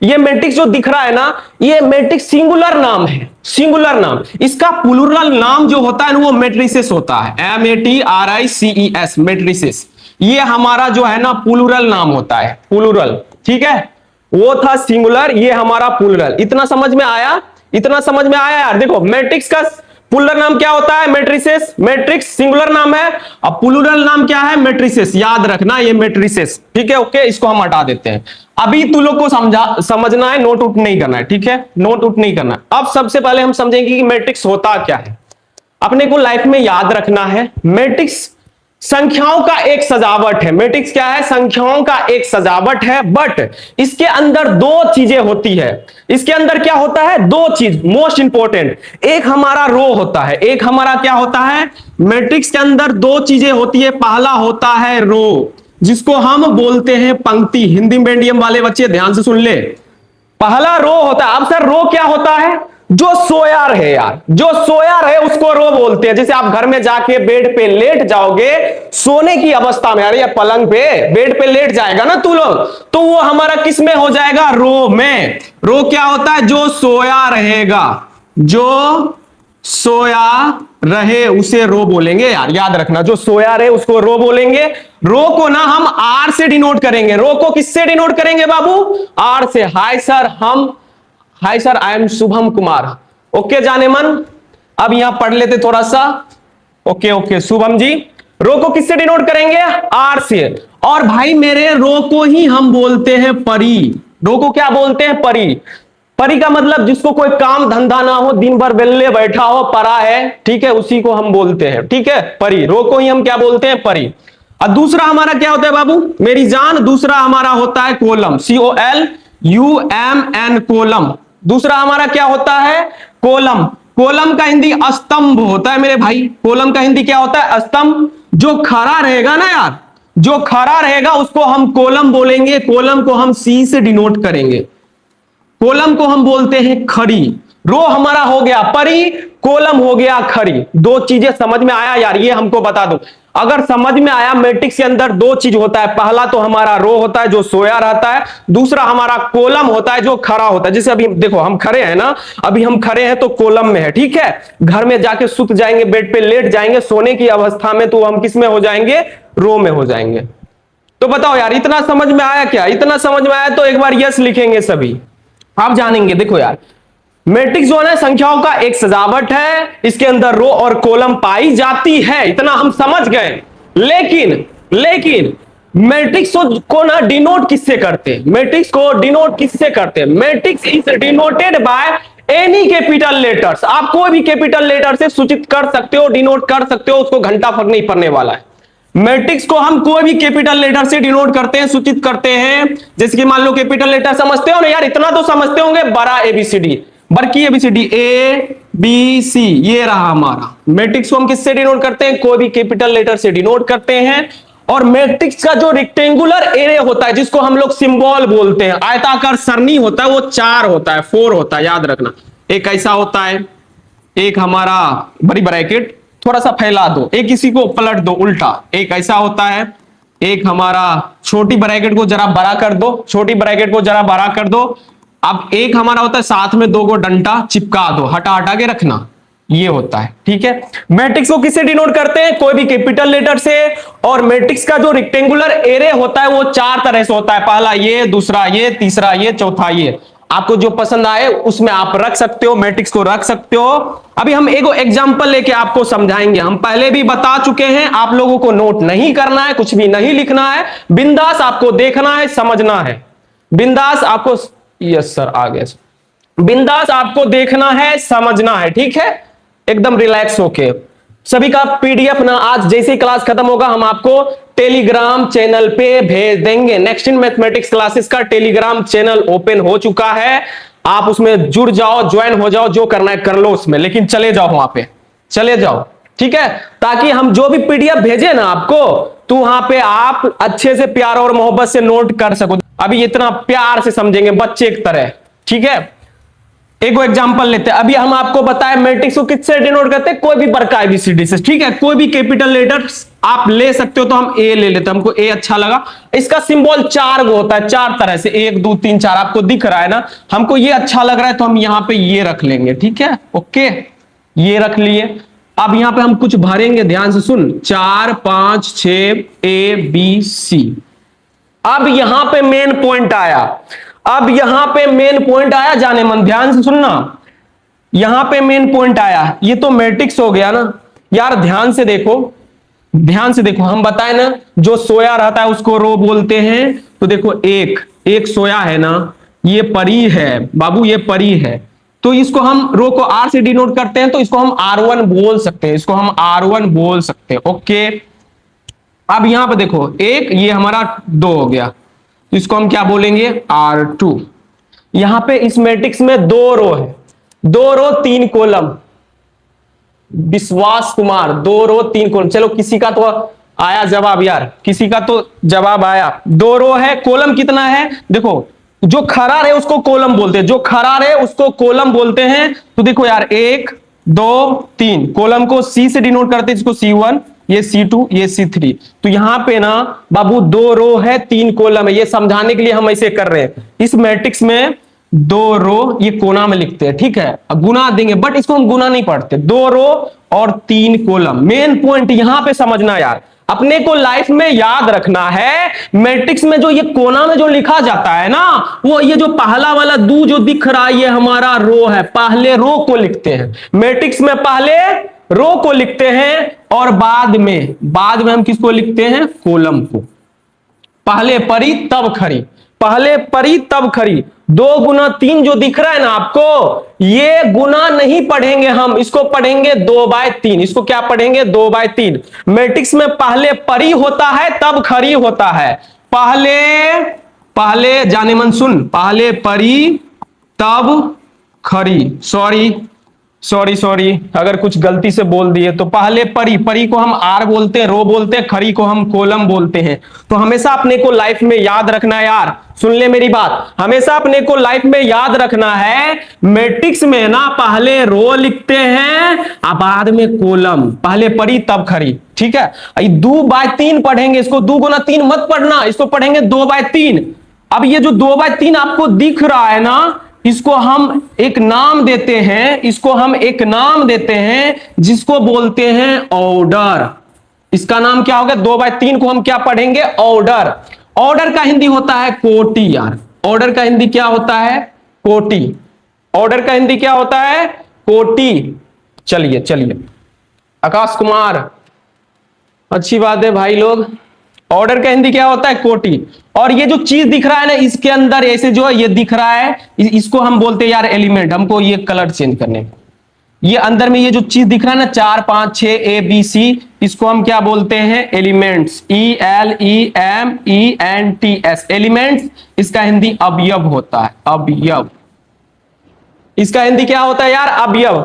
ये मैट्रिक्स जो दिख रहा है ना, ये मैट्रिक्स सिंगुलर नाम है, सिंगुलर नाम। इसका प्लूरल नाम जो होता है ना वो मैट्रिसेस होता है, MATRICES, मैट्रिसेस। ये हमारा जो है ना प्लूरल नाम होता है, प्लूरल। ठीक है, वो था सिंगुलर, ये हमारा प्लूरल। इतना समझ में आया? इतना समझ में आया यार? देखो मैट्रिक्स का प्लूरल नाम क्या होता है? मैट्रिसेस। मैट्रिक्स सिंगुलर नाम है, अब प्लूरल नाम क्या है? मैट्रिसेस। याद रखना ये मैट्रिसेस। ठीक है, ओके, इसको हम हटा देते हैं। अभी तू लोग को समझना है, नोट उट नहीं करना है। ठीक है, नोट उट नहीं करना है। अब सबसे पहले हम समझेंगे कि मैट्रिक्स होता क्या है। अपने को लाइफ में याद रखना है, मैट्रिक्स संख्याओं का एक सजावट है। मैट्रिक्स क्या है? संख्याओं का एक सजावट है, बट इसके अंदर दो चीजें होती है। इसके अंदर क्या होता है? दो चीज मोस्ट इंपॉर्टेंट। एक हमारा रो होता है, एक हमारा क्या होता है? मैट्रिक्स के अंदर दो चीजें होती है। पहला होता है रो, जिसको हम बोलते हैं पंक्ति। हिंदी मीडियम वाले बच्चे ध्यान से सुन ले, पहला रो होता है। अब सर रो क्या होता है? जो सोया रहे यार, जो सोया रहे उसको रो बोलते हैं। जैसे आप घर में जाके बेड पे लेट जाओगे सोने की अवस्था में, अरे या पलंग पे बेड पे लेट जाएगा ना तू लोग, तो वो हमारा किस में हो जाएगा? रो में। रो क्या होता है? जो सोया रहेगा, जो सोया रहे उसे रो बोलेंगे यार, याद रखना। जो सोया रहे उसको रो बोलेंगे। रो को ना हम आर से डिनोट करेंगे। रो को किससे डिनोट करेंगे बाबू? आर से। Hi sir, I am Shubham Kumar. Okay जाने मन, अब यहां पढ़ लेते थोड़ा सा। ओके ओके शुभम जी, रो को किससे डिनोट करेंगे? आर से। और भाई मेरे रो को ही हम बोलते हैं परी। रो को क्या बोलते हैं? परी। परी का मतलब जिसको कोई काम धंधा ना हो, दिन भर बेल्ले बैठा हो, परा है। ठीक है, उसी को हम बोलते हैं। ठीक है, परी। रो को ही हम क्या बोलते हैं? परी। और दूसरा हमारा क्या होता है बाबू मेरी जान? दूसरा हमारा होता है कॉलम, COLUMN, कॉलम। दूसरा हमारा क्या होता है? कॉलम। कॉलम का हिंदी स्तंभ होता है मेरे भाई। कॉलम का हिंदी क्या होता है? स्तंभ। जो खड़ा रहेगा ना यार, जो खड़ा रहेगा उसको हम कॉलम बोलेंगे। कॉलम को हम C से डिनोट करेंगे। कॉलम को हम बोलते हैं खड़ी। रो हमारा हो गया परी, कॉलम हो गया खड़ी। दो चीजें समझ में आया यार? ये हमको बता दो, अगर समझ में आया मैट्रिक्स के अंदर दो चीज होता है। पहला तो हमारा रो होता है जो सोया रहता है, दूसरा हमारा कॉलम होता है जो खड़ा होता है। जैसे अभी देखो हम खड़े हैं ना, अभी हम खड़े हैं तो कॉलम में है। ठीक है, घर में जाके सुत जाएंगे, बेड पे लेट जाएंगे सोने की अवस्था में, तो हम किस में हो जाएंगे? रो में हो जाएंगे। तो बताओ यार, इतना समझ में आया क्या? इतना समझ में आया तो एक बार यस लिखेंगे सभी। आप जानेंगे, देखो यार, मैट्रिक्स जो है संख्याओं का एक सजावट है। इसके अंदर रो और कॉलम पाई जाती है, इतना हम समझ गए। लेकिन मैट्रिक्स को ना डिनोट किससे करते हैं? मैट्रिक्स को डिनोट किससे करते हैं? Matrix is denoted by any capital letters. आप कोई भी कैपिटल लेटर से सूचित कर सकते हो, डिनोट कर सकते हो, उसको घंटा फर्क नहीं पड़ने वाला है। मैट्रिक्स को हम कोई भी कैपिटल लेटर से डिनोट करते हैं, सूचित करते हैं। जैसे कि मान लो कैपिटल लेटर समझते हो ना यार, इतना तो समझते होंगे, बड़ा ABCD, बड़की ABCD ABC, ये रहा हमारा। मैट्रिक्स को हम किससे डिनोट करते हैं? कोई भी कैपिटल लेटर से डिनोट करते हैं। और मैट्रिक्स का जो रेक्टेंगुलर एरे होता है, जिसको हम लोग सिंबल बोलते हैं, आयताकार सरणी होता है, वो 4 होता है, 4 होता है, याद रखना। एक ऐसा होता है, एक हमारा बड़ी ब्रैकेट थोड़ा सा फैला दो, एक इसी को पलट दो उल्टा, एक ऐसा होता है। एक हमारा छोटी ब्रैकेट को जरा बड़ा कर दो, छोटी ब्रैकेट को जरा बड़ा कर दो। अब एक हमारा होता है साथ में 2 को डंडा चिपका दो, हटा हटा के रखना, ये होता है। ठीक है, मैट्रिक्स को किससे डिनोट करते हैं? कोई भी कैपिटल लेटर से। और मैट्रिक्स का जो रेक्टेंगुलर एरे होता है वो 4 तरह से होता है। पहला ये, दूसरा ये, तीसरा ये, चौथा ये। आपको जो पसंद आए उसमें आप रख सकते हो, मैट्रिक्स को रख सकते हो। अभी हम एक एग्जांपल लेके आपको समझाएंगे। हम पहले भी बता चुके हैं, आप लोगों को नोट नहीं करना है, कुछ भी नहीं लिखना है, बिंदास आपको देखना है, समझना है। बिंदास आपको, यस सर आ गया, बिंदास आपको देखना है, समझना है। ठीक है, एकदम रिलैक्स होके। सभी का PDF ना आज जैसे ही क्लास खत्म होगा हम आपको टेलीग्राम चैनल पे भेज देंगे। नेक्स्ट इन मैथमेटिक्स क्लासेस का टेलीग्राम चैनल ओपन हो चुका है, आप उसमें जुड़ जाओ, ज्वाइन हो जाओ, जो करना है कर लो उसमें, लेकिन चले जाओ वहां पे, चले जाओ। ठीक है, ताकि हम जो भी PDF भेजे ना आपको, तो वहां पे आप अच्छे से प्यार और मोहब्बत से नोट कर सको। अभी इतना प्यार से समझेंगे बच्चे की तरह। ठीक है, एक एग्जांपल लेते हैं। अभी हम आपको बताएं मैट्रिक्स को किससे डिनोट करते हैं, कोई भी प्रकार ABCD से, ठीक है, कोई भी कैपिटल लेटर्स आप ले सकते हो। तो हम ए ले लेते हैं, हमको ए अच्छा लगा। इसका सिंबल 4 गो होता है, 4 तरह से, 1 2 3 4 आपको दिख रहा है ना। हमको ये अच्छा लग रहा है तो हम यहां पे ये रख लेंगे, ठीक है, ओके, ये रख लिए। अब यहां पे हम कुछ भरेंगे, ध्यान से सुन, 4 5 6 ABC। अब यहां पे मेन पॉइंट आया, अब यहां पे मेन पॉइंट आया, जाने मन, ध्यान से सुनना, यहां पे मेन पॉइंट आया। ये तो मैट्रिक्स हो गया ना यार, ध्यान से देखो, ध्यान से देखो, हम बताए ना जो सोया रहता है उसको रो बोलते हैं। तो देखो एक एक सोया है ना, ये परी है बाबू, ये परी है। तो इसको हम रो को R से डिनोट करते हैं, तो इसको हम R1 बोल सकते हैं, इसको हम R1 बोल सकते हैं, ओके। अब यहां पे देखो एक, ये हमारा 2 हो गया, तो इसको हम क्या बोलेंगे, R2। यहां पे इस मैट्रिक्स में 2 रो है, 2 रो 3 कॉलम, विश्वास कुमार, 2 रो 3 कॉलम। चलो किसी का तो आया जवाब यार, किसी का तो जवाब आया। 2 रो है, कॉलम कितना है, देखो जो खरा रहे उसको कॉलम बोलते हैं, जो खरा रहे उसको कॉलम बोलते हैं। तो देखो यार 1 2 3, कॉलम को C से डिनोट करते हैं, इसको C1, ये C2, ये C3। तो यहां पे ना बाबू 2 रो है 3 कॉलम है, ये समझाने के लिए हम ऐसे कर रहे हैं। इस मैट्रिक्स में 2 रो ये कोना में लिखते हैं, ठीक है, गुना देंगे, बट इसको हम गुना नहीं पढ़ते। 2 रो और 3 कॉलम, मेन पॉइंट यहां पे समझना यार, अपने को लाइफ में याद रखना है। मैट्रिक्स में जो ये कोना में जो लिखा जाता है ना, वो ये जो पहला वाला दू जो दिख रहा है, ये हमारा रो है, पहले रो को लिखते हैं मैट्रिक्स में, पहले रो को लिखते हैं और बाद में हम किसको लिखते हैं, कॉलम को। पहले परी तब खरी, पहले परी तब खरी। 2 गुना 3 जो दिख रहा है ना आपको, ये गुना नहीं पढ़ेंगे हम, इसको पढ़ेंगे 2/3। इसको क्या पढ़ेंगे, 2/3। मैट्रिक्स में पहले परी होता है तब खरी होता है, पहले जाने मन सुन, पहले परी तब खरी, सॉरी, अगर कुछ गलती से बोल दिए तो पहले परी को हम R बोलते हैं, रो बोलते हैं, खरी को हम कॉलम बोलते हैं। तो हमेशा अपने को लाइफ में याद रखना है यार, सुन ले मेरी बात, हमेशा अपने को लाइफ में याद रखना है, मैट्रिक्स में ना पहले रो लिखते हैं और बाद में कॉलम, पहले परी तब खरी, ठीक है। 2/3 पढ़ेंगे, इसको 2 गुना 3 मत पढ़ना, इसको पढ़ेंगे 2/3। अब ये जो 2/3 आपको दिख रहा है ना, इसको हम एक नाम देते हैं, इसको हम एक नाम देते हैं जिसको बोलते हैं ऑर्डर। इसका नाम क्या होगा, 2/3 को हम क्या पढ़ेंगे, ऑर्डर। ऑर्डर का हिंदी होता है कोटि यार, ऑर्डर का हिंदी क्या होता है, कोटि। ऑर्डर का हिंदी क्या होता है, कोटि। चलिए आकाश कुमार, अच्छी बात है भाई लोग। ऑर्डर का हिंदी क्या होता है, कोटि। और ये जो चीज दिख रहा है ना, इसके अंदर ऐसे जो ये दिख रहा है, इसको हम बोलते हैं यार एलिमेंट। हमको ये कलर चेंज करने, ये अंदर में ये जो चीज दिख रहा है ना, 4 5 6 ABC, इसको हम क्या बोलते हैं, एलिमेंट्स, ELEMENTS, एलिमेंट्स। इसका हिंदी अवयव होता है, अवयव। इसका हिंदी क्या होता है यार, अवयव।